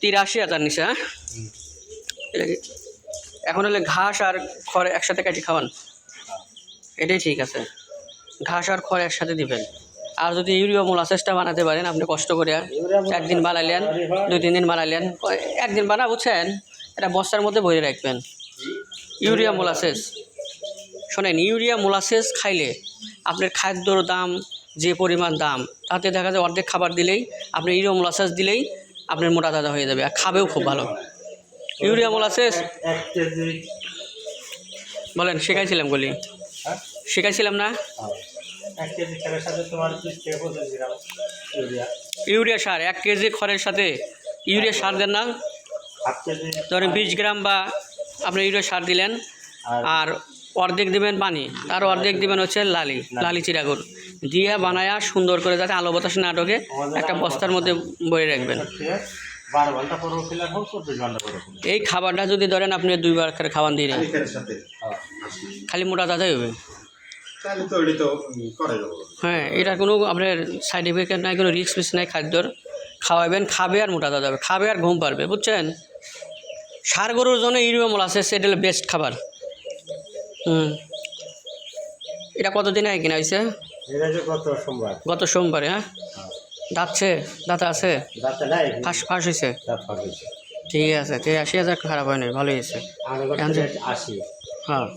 83,000 নিচে। হ্যাঁ, এখন হলে ঘাস আর খড় একসাথে কাটি খাওয়ান, এটাই ঠিক আছে। ঘাস আর খড় একসাথে দিবেন। আর যদি ইউরিয়া মোলাসেসটা বানাতে পারেন, আপনি কষ্ট করে একদিন বানাইলেন, 2-3 দিন বানাইলেন, একদিন বানা বুঝছেন, এটা বস্তার মধ্যে ভরে রাখবেন। ইউরিয়া মোলাসেস, শোনেন, ইউরিয়া মোলাসেস খাইলে আপনার খাদ্যর দাম যে পরিমাণ দাম, তাতে দেখা যায় অর্ধেক খাবার দিলেই, আপনি ইউরিয়া মোলাসেস দিলেই আপনার মোটা তাজা হয়ে যাবে, আর খাবেও খুব ভালো। ইউরিয়া মোলাসেস বলেন, শেখাইছিলাম বলি, শেখাইছিলাম না? ইউরিয়া সার 1 কেজি খড়ের সাথে ইউরিয়া সার দেন না, ধরেন 20 গ্রাম বা আপনি ইউরিয়া সার দিলেন, আর অর্ধেক দিবেন পানি, আর অর্ধেক দিবেন হচ্ছে লালি চিরাগুড় দিয়ে বানায়া সুন্দর করে, যাতে আলো বাতাস না ঢোকে, একটা বস্তার মধ্যে বয়ে রাখবেন। এই খাবারটা যদি ধরেন আপনি 2 বার করে খাওয়ান দিয়ে নেন, খালি মোটা তাজাই হবে। হ্যাঁ, এটা কোনো আপনার সাইড এফেক্ট নাই, কোনো রিস্ক ফিস্ক নাই। খাদ্যর খাওয়াবেন, খাবে আর মোটা তাজা হবে, খাবে আর ঘুম পারবে, বুঝছেন? ষাঁড় গরুর জন্য ইউরিয়া মোলাসেস সেটা হলো বেস্ট খাবার। এটা কতদিন আগে কিনা হয়েছে? গত সোমবারে। হ্যাঁ, দাঁত আছে, ফাঁস হয়েছে। ঠিক আছে, 83,000 খারাপ হয়নি, ভালোই হয়েছে। হ্যাঁ।